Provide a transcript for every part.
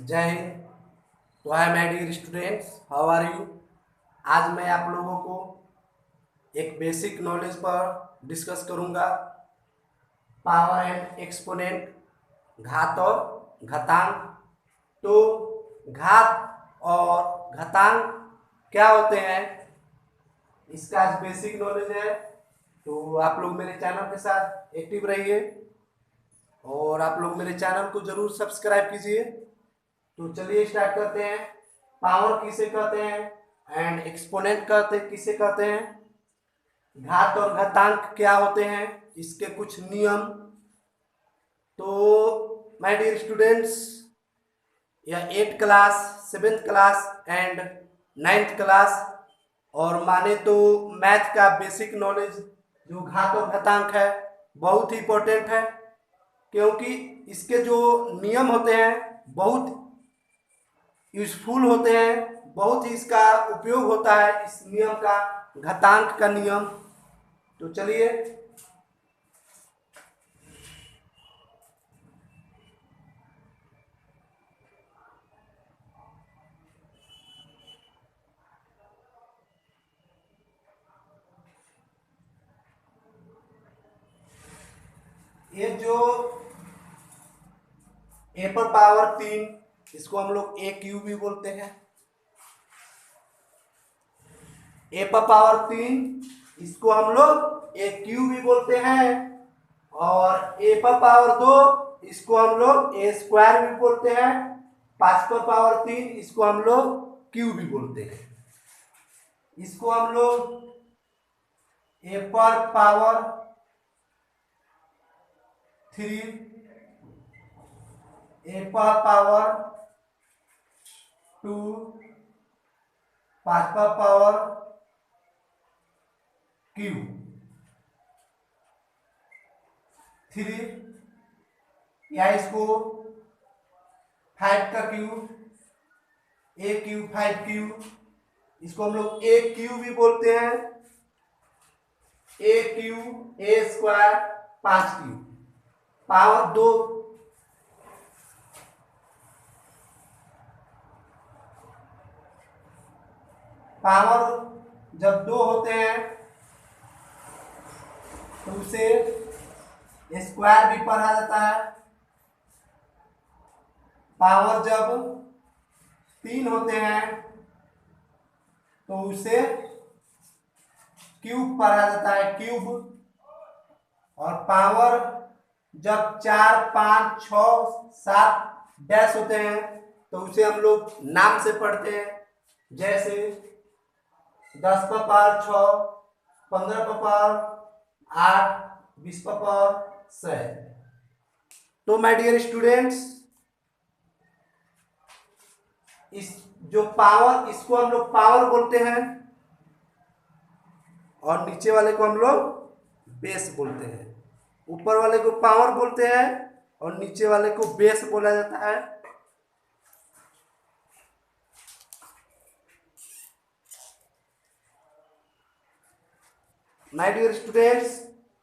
जय हिंद। तो hi my dear students, how are you. आज मैं आप लोगों को एक बेसिक नॉलेज पर डिस्कस करूंगा। पावर एंड एक्सपोनेंट, घात और घातांक। तो घात और घातांक क्या होते हैं, इसका आज बेसिक नॉलेज है। तो आप लोग मेरे चैनल के साथ एक्टिव रहिए और आप लोग मेरे चैनल को जरूर सब्सक्राइब कीजिए। तो चलिए स्टार्ट करते हैं। पावर किसे कहते हैं एंड एक्सपोनेंट किसे कहते हैं, घात और घातांक क्या होते हैं, इसके कुछ नियम। तो माय डियर स्टूडेंट्स, यह 8th class, 7th class and 9th class और माने तो मैथ का बेसिक नॉलेज जो घात और घातांक है बहुत ही इंपॉर्टेंट है, क्योंकि इसके जो नियम होते हैं बहुत यूजफुल होते हैं, बहुत ही इसका उपयोग होता है इस नियम का, घातांक का नियम। तो चलिए ये जो ए पर पावर 3, इसको हम लोग ए क्यूब भी बोलते हैं। ए पर पावर 3 इसको हम लोग ए क्यूब भी बोलते हैं, और ए पर पावर 2 इसको हम लोग ए स्क्वायर भी बोलते हैं। 5 पर पावर 3 इसको हम लोग क्यूब भी बोलते हैं। इसको हम लोग ए पर पावर 3, ए पर पावर 2, 5 पर पावर क्यूब 3, या इसको 5 का क्यूब, ए क्यूब 5 क्यूब, इसको हम लोग ए क्यूब भी बोलते हैं। ए क्यूब, ए स्क्वायर, 5 क्यूब, पावर 2। पावर जब 2 होते हैं तो उसे स्क्वायर भी पढ़ा जाता है। पावर जब 3 होते हैं तो उसे क्यूब पढ़ा जाता है, क्यूब। और पावर जब 4, 5, 6, 7 डैश होते हैं तो उसे हम लोग नाम से पढ़ते हैं, जैसे 10 पर पावर 6, 15 पर पावर 8, 20 पर पावर 6। तो माय डियर स्टूडेंट्स, इस जो पावर, इसको हम लोग पावर बोलते हैं और नीचे वाले को हम लोग बेस बोलते हैं। ऊपर वाले को पावर बोलते हैं और नीचे वाले को बेस बोला जाता है। माय डियर स्टूडेंट्स,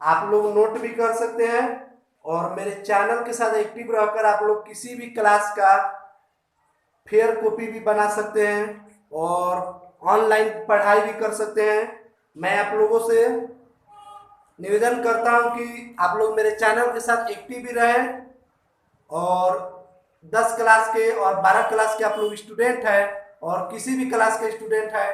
आप लोग नोट भी कर सकते हैं और मेरे चैनल के साथ एक्टिव रहकर आप लोग किसी भी क्लास का फेयर कॉपी भी बना सकते हैं और ऑनलाइन पढ़ाई भी कर सकते हैं। मैं आप लोगों से निवेदन करता हूं कि आप लोग मेरे चैनल के साथ एक्टिव भी रहें, और 10 क्लास के और 12 क्लास के आप लोग स्टूडेंट हैं और किसी भी क्लास के स्टूडेंट हैं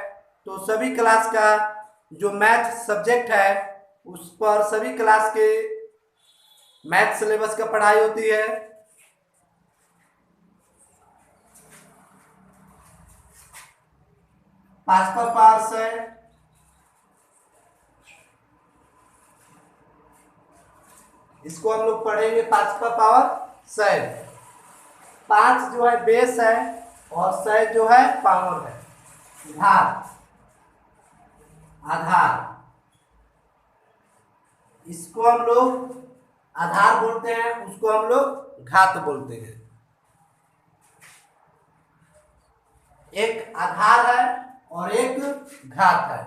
तो सभी क्लास का जो मैथ सब्जेक्ट है उस पर सभी क्लास के मैथ सिलेबस का पढ़ाई होती है। पांच पर पावर से इसको हम लोग पढ़ेंगे 5 पर पावर 6। 5 जो है बेस है और 6 जो है पावर है, घात, आधार। इसको हम लोग आधार बोलते हैं, उसको हम लोग घात बोलते हैं। एक आधार है और एक घात है।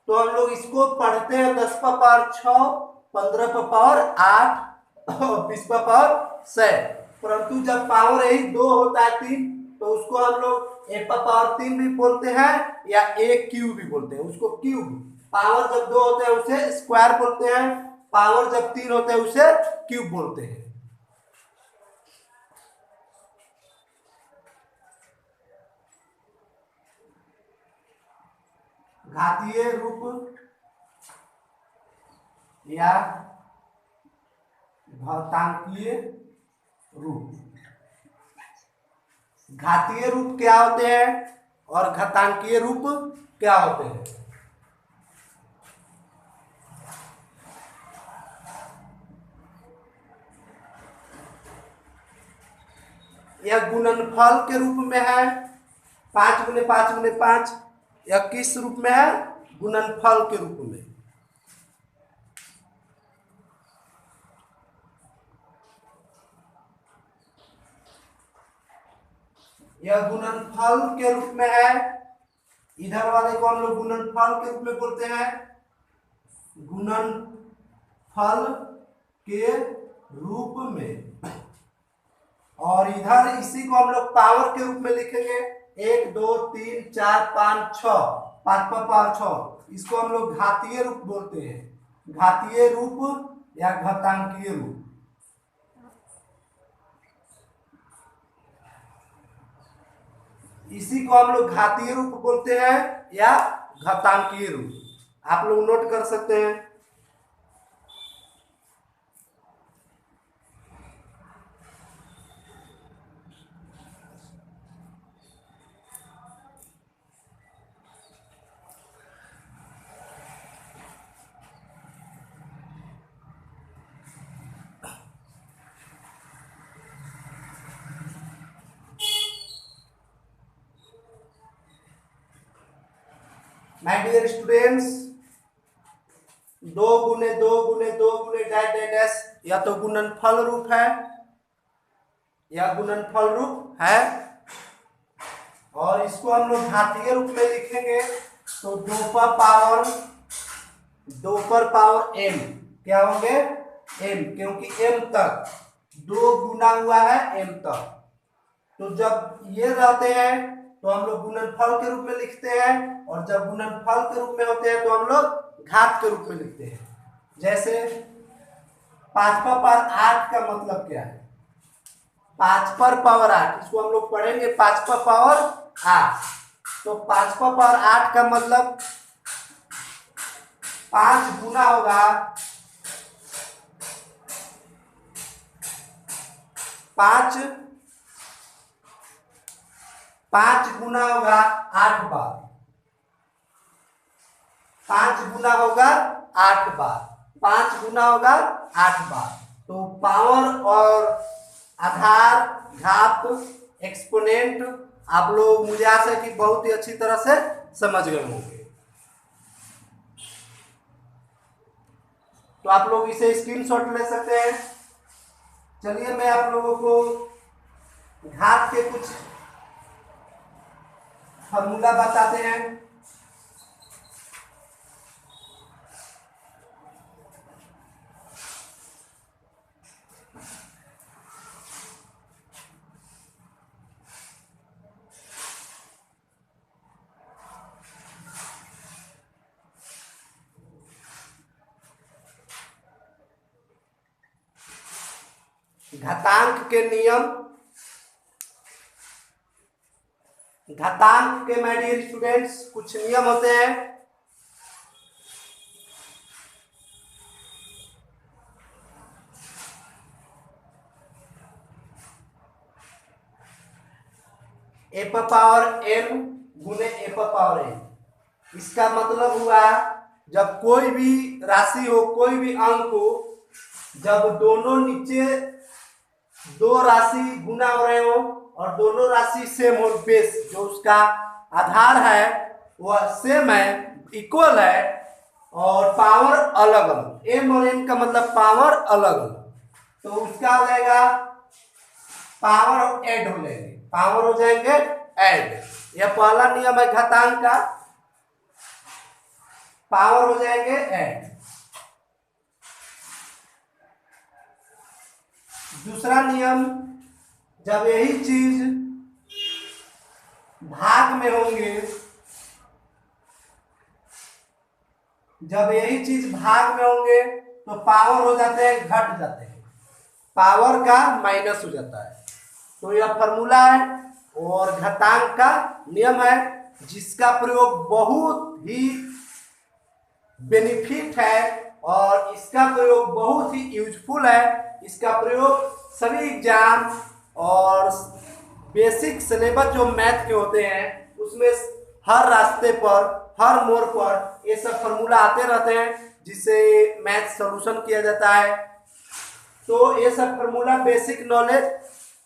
तो हम लोग इसको पढ़ते हैं 10 पर पावर 6, 15 पर पावर 8 और 20 पर पावर 6। परंतु जब पावर यही 2 होता है 3, तो उसको हम लोग ए पर पावर 3 भी बोलते हैं या ए क्यूब भी बोलते हैं। उसको क्यूब, पावर जब 2 होते हैं उसे स्क्वायर बोलते हैं, पावर जब 3 होते हैं उसे क्यूब बोलते हैं। घातीय रूप या घातांकीय रूप। घातीय रूप क्या होते हैं और घातांकीय रूप क्या होते हैं? यह गुणनफल के रूप में है 5 गुने 5 गुने 5। यह किस रूप में है? गुणनफल के रूप में। यह गुणनफल के रूप में है। इधर वाले को हम लोग गुणनफल के रूप में बोलते हैं, गुणनफल के रूप में। और इधर इसी को हम लोग पावर के रूप में लिखेंगे, 1 2 3 4 5 6, 5 पर पावर 6। इसको हम लोग घातीय रूप बोलते हैं, घातीय रूप या घातांकीय रूप। इसी को हम लोग घातीय रूप बोलते हैं या घातांकीय रूप। आप लोग नोट कर सकते हैं। माय डियर स्टूडेंट्स, 2 गुने 2 गुने 2 गुने डैश डैश डैश, या तो गुणनफल रूप है, या गुणनफल रूप है। और इसको हम लोग घातीय रूप में लिखेंगे तो 2 पर पावर m क्या होंगे? m, क्योंकि m तक 2 गुना हुआ है m तक। तो जब ये रहते हैं तो हम लोग गुणनफल के रूप में लिखते हैं, और जब गुणनफल के रूप में होते हैं तो हम लोग घात के रूप में लिखते हैं। जैसे 5 पर पावर 8 का मतलब क्या है? 5 पर पावर 8, इसको हम लोग पढ़ेंगे 5 पर पावर 8। तो 5 पर पावर 8 का मतलब 5 गुना होगा 5 गुना होगा 8 बार, 5 गुना होगा 8 बार, 5 गुना होगा 8 बार। तो पावर और आधार, घात, एक्सपोनेंट आप लोग मुझे आशा है कि बहुत ही अच्छी तरह से समझ गए होंगे। तो आप लोग इसे स्क्रीनशॉट ले सकते हैं। चलिए मैं आप लोगों को घात के कुछ फॉर्मूला बताते हैं। घातांक के नियम, घातांक के माय डियर स्टूडेंट्स कुछ नियम होते हैं। ए पर पावर m गुने ए पर पावर n। इसका मतलब हुआ जब कोई भी राशि हो, कोई भी अंक हो, जब दोनों नीचे 2 राशि गुना हो रहे हो और दोनों राशि सेम हो, बेस जो उसका आधार है वह सेम है, इक्वल है, और पावर अलग अलग, m और n का मतलब पावर अलग अलग, तो उसका हो जाएगा पावर ऐड हो जाएंगे, पावर हो जाएंगे ऐड। यह पहला नियम है घातांक का, पावर हो जाएंगे ऐड। दूसरा नियम जब यही चीज भाग में होंगे, जब यही चीज भाग में होंगे तो पावर हो जाते हैं, घट जाते हैं, पावर का माइनस हो जाता है। तो यह फॉर्मूला है और घातांक का नियम है, जिसका प्रयोग बहुत ही बेनिफिट है और इसका प्रयोग बहुत ही यूजफुल है। इसका प्रयोग सभी एग्जाम और बेसिक सिलेबस जो मैथ के होते हैं उसमें हर रास्ते पर, हर मोड़ पर ये सब फॉर्मूला आते रहते हैं, जिससे मैथ सॉल्यूशन किया जाता है। तो ये सब फॉर्मूला बेसिक नॉलेज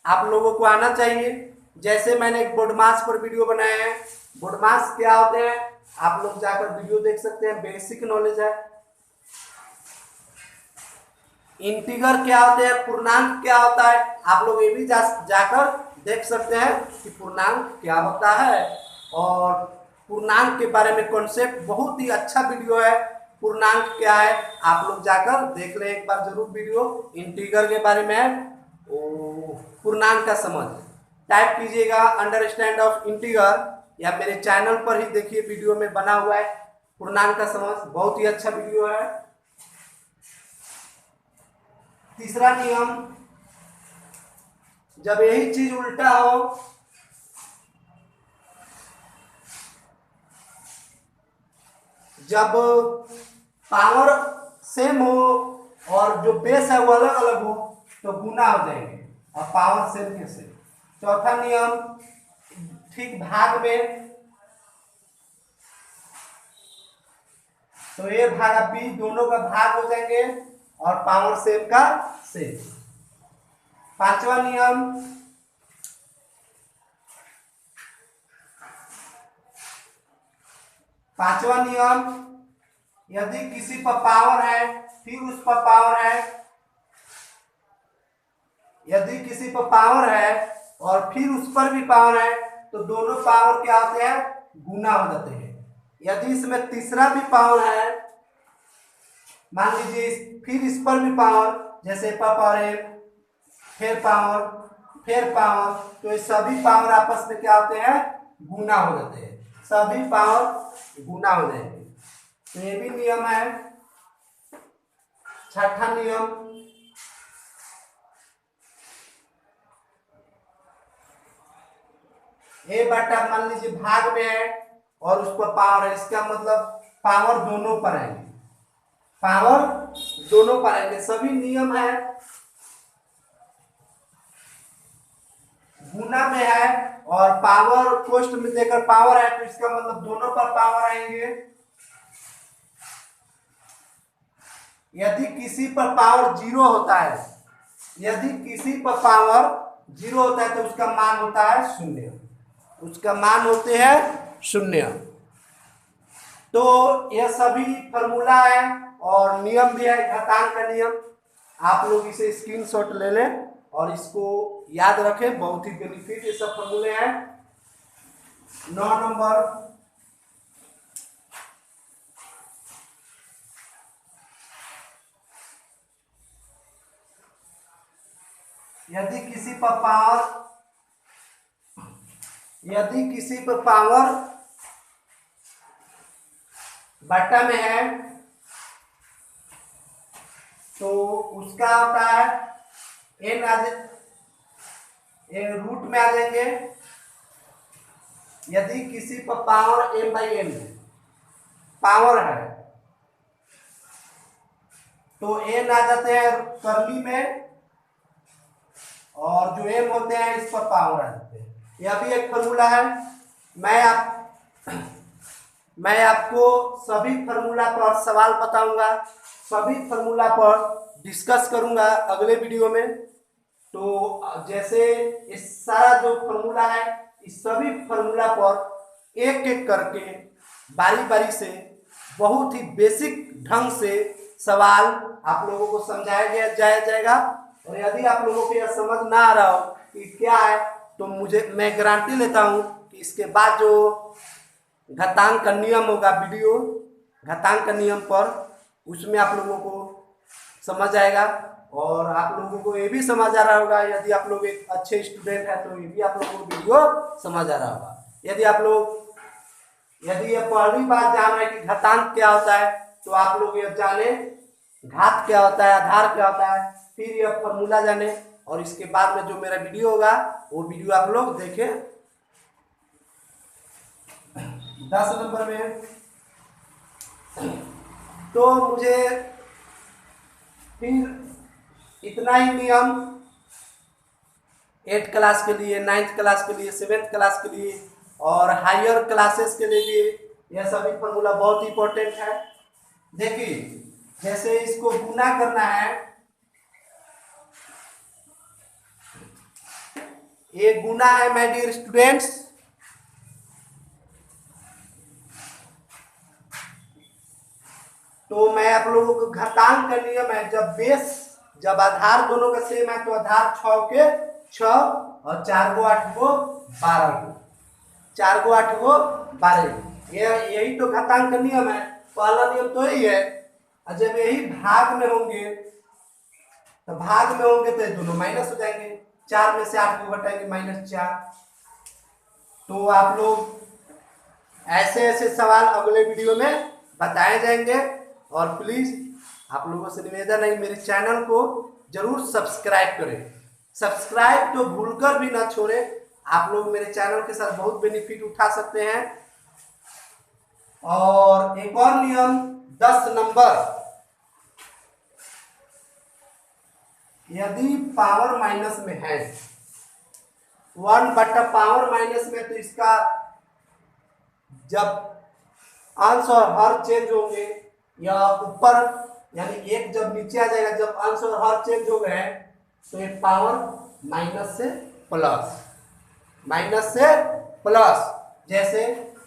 आप लोगों को आना चाहिए। जैसे मैंने एक बोर्डमास पर वीडियो बनाया है, बोर्डमास क्या होते हैं आप लोग जाकर वीडियो देख सकते हैं, बेसिक नॉलेज है। इंटीगर क्या होते हैं, पूर्णांक क्या होता है, आप लोग ये भी जाकर देख सकते हैं कि पूर्णांक क्या होता है। और पूर्णांक के बारे में कॉन्सेप्ट बहुत ही अच्छा वीडियो है, पूर्णांक क्या है आप लोग जाकर देख लें एक बार जरूर वीडियो। इंटीगर के बारे में, पूर्णांक का समझ टाइप कीजिएगा अंडरस्टैंड ऑफ इंटीगर, या मेरे चैनल पर ही देखिए वीडियो में बना हुआ है पूर्णांक का समझ, बहुत ही अच्छा वीडियो है। तीसरा नियम, जब यही चीज उल्टा हो, जब पावर सेम हो और जो बेस है वो अलग अलग हो तो गुना हो जाएंगे और पावर सेम के सेम। चौथा नियम, ठीक भाग में, तो ए भागा बी दोनों का भाग हो जाएंगे और पावर सेम का सेम। पांचवा नियम, यदि किसी पर पावर है फिर उस पर पावर है, यदि किसी पर पावर है और फिर उस पर भी पावर है तो दोनों पावर क्या होते हैं, गुना हो जाते हैं। यदि इसमें तीसरा भी पावर है, मान लीजिए फिर इस पर भी पावर, जैसे पावर है फिर पावर फिर पावर, तो ये सभी पावर आपस में क्या होते हैं, गुना हो जाते हैं, सभी पावर गुना हो जाएंगे। तो ये भी नियम है। छठा नियम, ए बटा मान लीजिए भाग में है और उस पर पावर है, इसका मतलब पावर दोनों पर आएंगे, पावर दोनों पर आएंगे, सभी नियम है। गुना में है और पावर कोष्ट में देकर पावर है तो इसका मतलब दोनों पर पावर आएंगे। यदि किसी पर पावर जीरो होता है, यदि किसी पर पावर जीरो होता है तो उसका मान होता है शून्य, उसका मान होते हैं शून्य। तो यह सभी फॉर्मूला है और नियम भी है, घातांक का नियम। आप लोग इसे स्क्रीनशॉट ले लें और इसको याद रखें, बहुत ही बेनिफिट ये सब फॉर्मूले हैं। 9 नंबर, यदि किसी पर पावर बट्टा में है तो उसका होता है एन रूट में आ जाएंगे। यदि किसी पर power m by n power है तो n आ जाते हैं कर्ली में और जो m होते हैं इस पर पावर आ जाते हैं। यह भी एक फॉर्मूला है। मैं आपको सभी फॉर्मूला पर सवाल बताऊंगा, सभी फॉर्मूला पर डिस्कस करूंगा अगले वीडियो में। तो जैसे इस सारा जो फॉर्मूला है इस सभी फॉर्मूला पर एक एक करके बारी बारी से बहुत ही बेसिक ढंग से सवाल आप लोगों को समझाया जाएगा। और यदि आप लोगों को यह समझ ना आ रहा हो कि क्या है तो मैं गारंटी लेता हूं कि इसके बाद जो घातांक का नियम होगा वीडियो घातांक का नियम पर, उसमें आप लोगों को समझ आएगा। और आप लोगों को ये भी समझ आ रहा होगा। यदि आप लोग एक अच्छे स्टूडेंट हैं तो ये भी आप लोगों को वीडियो समझ आ रहा होगा। यदि ये पहली बार जान रहे हैं कि घातांक क्या होता है, तो आप लोग ये जाने घात क्या होता है, आधार क्या होता है, फिर ये फॉर्मूला जाने, और इसके बाद में जो मेरा वीडियो होगा वो वीडियो आप लोग देखें। 10 नंबर में तो मुझे फिर इतना ही नियम 8th क्लास के लिए, 9th क्लास के लिए, 7th क्लास के लिए और हायर क्लासेस के लिए यह सभी फॉर्मूला बहुत इंपॉर्टेंट है। देखिए जैसे इसको गुना करना है, ये गुना है माय डियर स्टूडेंट्स। तो मैं आप लोगों को घातांक का नियम है, जब आधार दोनों का सेम है तो आधार 6 के 6 और 4 को 8 को 12 को 4 को 8 को 12, यही तो घातांक का नियम है। पहला नियम तो यही है। और जब यही भाग में होंगे तो ये दोनों माइनस हो जाएंगे। 4 में से 8 को घटाएंगे -4। तो आप लोग ऐसे ऐसे सवाल अगले वीडियो में बताए जाएंगे। और प्लीज आप लोगों से निवेदन है मेरे चैनल को जरूर सब्सक्राइब करें। सब्सक्राइब तो भूलकर भी ना छोड़ें। आप लोग मेरे चैनल के साथ बहुत बेनिफिट उठा सकते हैं। और एक और नियम 10 नंबर, यदि पावर माइनस में है 1 बटा पावर माइनस में, तो इसका जब अंश और हर चेंज होंगे या ऊपर यानी एक जब नीचे आ जाएगा, जब अंश और हर चेंज हो गए तो ये पावर माइनस से प्लस, जैसे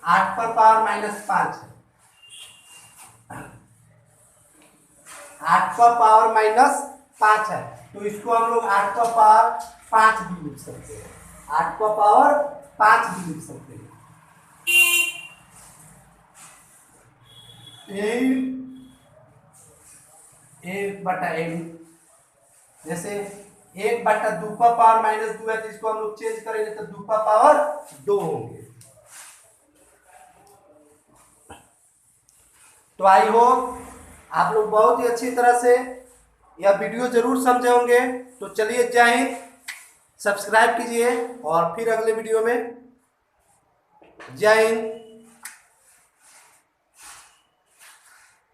8 पर पावर -5 है, 8 पर पावर -5 है, तो इसको हम लोग 8 पर पावर 5 भी लिख सकते हैं। 8 पर पावर 5 भी लिख सकते हैं। यही 1/n, जैसे 1/2 पर पावर -2 है, तो इसको हम लोग चेंज करेंगे तो 2 पर पावर 2 होंगे। तो आई होप आप लोग बहुत ही अच्छी तरह से यह वीडियो जरूर समझे होंगे। तो चलिए जय हिंद, सब्सक्राइब कीजिए और फिर अगले वीडियो में। जय हिंद।